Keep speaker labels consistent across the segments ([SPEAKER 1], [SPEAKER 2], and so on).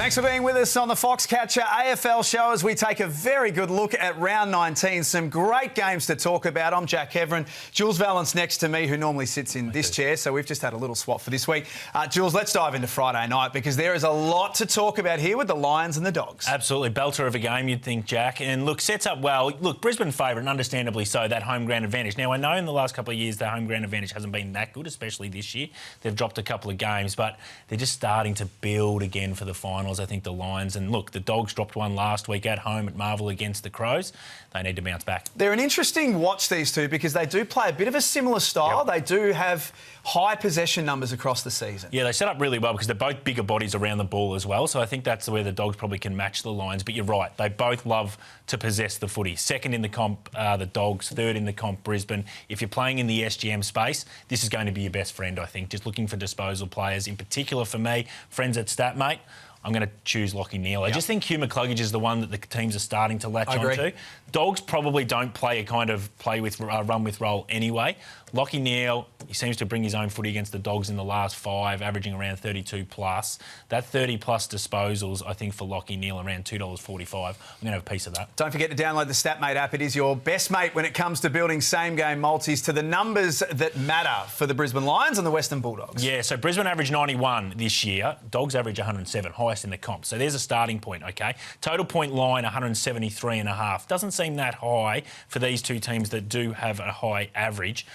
[SPEAKER 1] Thanks for being with us on the Foxcatcher AFL show as we take a very good look at round 19. Some great games to talk about. I'm Jack Heverin. Jules Vallance next to me, who normally sits in this chair, so we've just had a little swap for this week. Jules, let's dive into Friday night because there is a lot to talk about here with the Lions and the Dogs.
[SPEAKER 2] Absolutely. Belter of a game, you'd think, Jack. And look, sets up well. Look, Brisbane favourite, and understandably so, that home ground advantage. Now, I know in the last couple of years their home ground advantage hasn't been that good, especially this year. They've dropped a couple of games, but they're just starting to build again for the finals, I think, the Lions. And look, the Dogs dropped one last week at home at Marvel against the Crows. They need to bounce back.
[SPEAKER 1] They're an interesting watch, these two, because they do play a bit of a similar style. Yep. They do have high possession numbers across the season.
[SPEAKER 2] Yeah, they set up really well because they're both bigger bodies around the ball as well. So I think that's where the Dogs probably can match the Lions. But you're right, they both love to possess the footy. Second in the comp, the Dogs. Third in the comp, Brisbane. If you're playing in the SGM space, this is going to be your best friend, I think. Just looking for disposal players. In particular for me, friends at StatMate, I'm going to choose Lachie Neale. I just think Hugh McCluggage is the one that the teams are starting to latch onto. Dogs probably don't play a kind of run with roll anyway. Lachie Neale, he seems to bring his own footy against the Dogs in the last 5, averaging around 32 plus. That 30 plus disposals, I think, for Lachie Neale around $2.45. I'm going to have a piece of that.
[SPEAKER 1] Don't forget to download the StatMate app. It is your best mate when it comes to building same-game multis to the numbers that matter for the Brisbane Lions and the Western Bulldogs.
[SPEAKER 2] Yeah, so Brisbane averaged 91 this year. Dogs average 107, highest in the comp. So there's a starting point, OK? Total point line, 173.5. Doesn't seem that high for these two teams that do have a high average.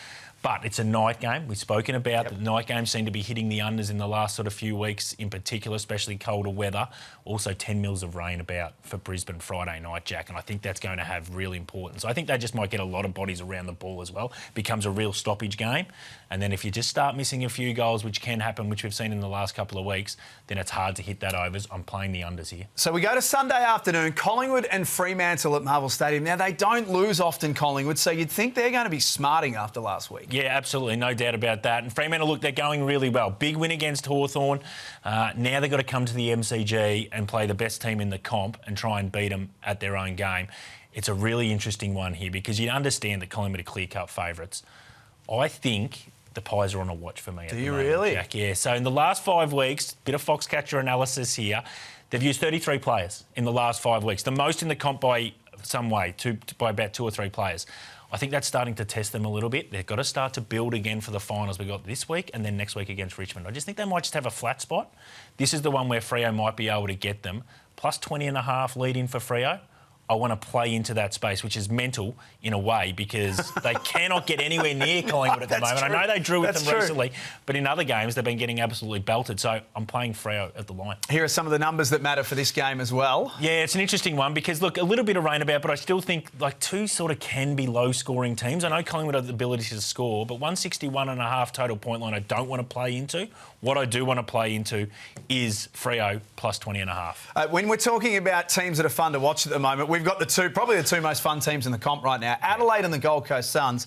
[SPEAKER 2] But it's a night game. We've spoken about the night games seem to be hitting the unders in the last sort of few weeks in particular, especially colder weather. Also 10 mils of rain about for Brisbane Friday night, Jack, and I think that's going to have real importance. I think they just might get a lot of bodies around the ball as well. Becomes a real stoppage game. And then if you just start missing a few goals, which can happen, which we've seen in the last couple of weeks, then it's hard to hit that overs. I'm playing the unders here.
[SPEAKER 1] So we go to Sunday afternoon, Collingwood and Fremantle at Marvel Stadium. Now, they don't lose often, Collingwood, so you'd think they're going to be smarting after last week.
[SPEAKER 2] Yeah, absolutely, no doubt about that. And Fremantle, look, they're going really well. Big win against Hawthorn. Now they've got to come to the MCG and play the best team in the comp and try and beat them at their own game. It's a really interesting one here because you understand that Collingwood are clear-cut favourites. I think the Pies are on a watch for me.
[SPEAKER 1] Do you really?
[SPEAKER 2] Jack. Yeah, so in the last 5 weeks, bit of Foxcatcher analysis here, they've used 33 players in the last 5 weeks, the most in the comp by some way, by about 2 or 3 players. I think that's starting to test them a little bit. They've got to start to build again for the finals we've got this week and then next week against Richmond. I just think they might just have a flat spot. This is the one where Freo might be able to get them. Plus 20.5 lead in for Freo. I want to play into that space, which is mental in a way because they cannot get anywhere near Collingwood at the moment.
[SPEAKER 1] True.
[SPEAKER 2] I know they drew with them recently, but in other games they've been getting absolutely belted. So I'm playing Freo at the line.
[SPEAKER 1] Here are some of the numbers that matter for this game as well.
[SPEAKER 2] Yeah, it's an interesting one because, look, a little bit of rain about, but I still think, like, two sort of can be low-scoring teams. I know Collingwood have the ability to score, but 161.5 total point line I don't want to play into. What I do want to play into is Freo plus 20.5.
[SPEAKER 1] When we're talking about teams that are fun to watch at the moment, we've got probably the two most fun teams in the comp right now, Adelaide and the Gold Coast Suns.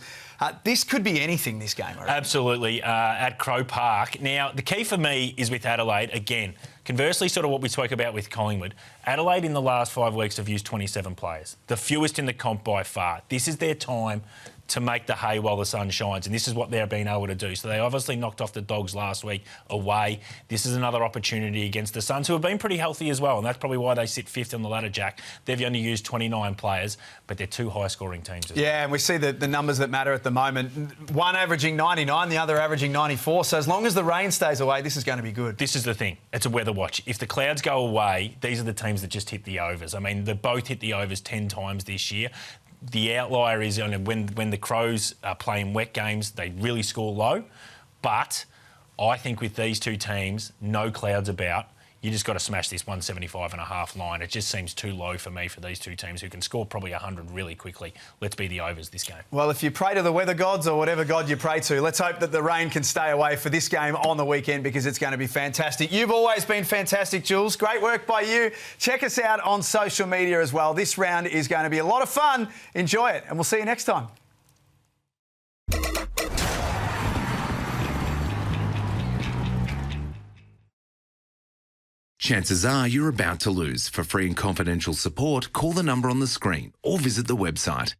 [SPEAKER 1] This could be anything, this game, I reckon.
[SPEAKER 2] Absolutely, at Crow Park. Now, the key for me is with Adelaide, again, conversely, sort of what we spoke about with Collingwood, Adelaide in the last 5 weeks have used 27 players, the fewest in the comp by far. This is their time to make the hay while the sun shines, and this is what they're being able to do. So they obviously knocked off the Dogs last week away. This is another opportunity against the Suns, who have been pretty healthy as well, and that's probably why they sit 5th on the ladder, Jack. They've only used 29 players, but they're 2 high-scoring teams.
[SPEAKER 1] Yeah, and we see the numbers that matter at the moment. One averaging 99, the other averaging 94. So as long as the rain stays away, this is going to be good.
[SPEAKER 2] This is the thing. It's a weather watch. If the clouds go away, these are the teams that just hit the overs. I mean, they both hit the overs 10 times this year. The outlier is when the Crows are playing wet games, they really score low. But I think with these two teams, no clouds about, you just got to smash this 175.5 line. It just seems too low for me for these two teams who can score probably 100 really quickly. Let's be the overs this game.
[SPEAKER 1] Well, if you pray to the weather gods or whatever god you pray to, let's hope that the rain can stay away for this game on the weekend because it's going to be fantastic. You've always been fantastic, Jules. Great work by you. Check us out on social media as well. This round is going to be a lot of fun. Enjoy it, and we'll see you next time.
[SPEAKER 3] Chances are you're about to lose. For free and confidential support, call the number on the screen or visit the website.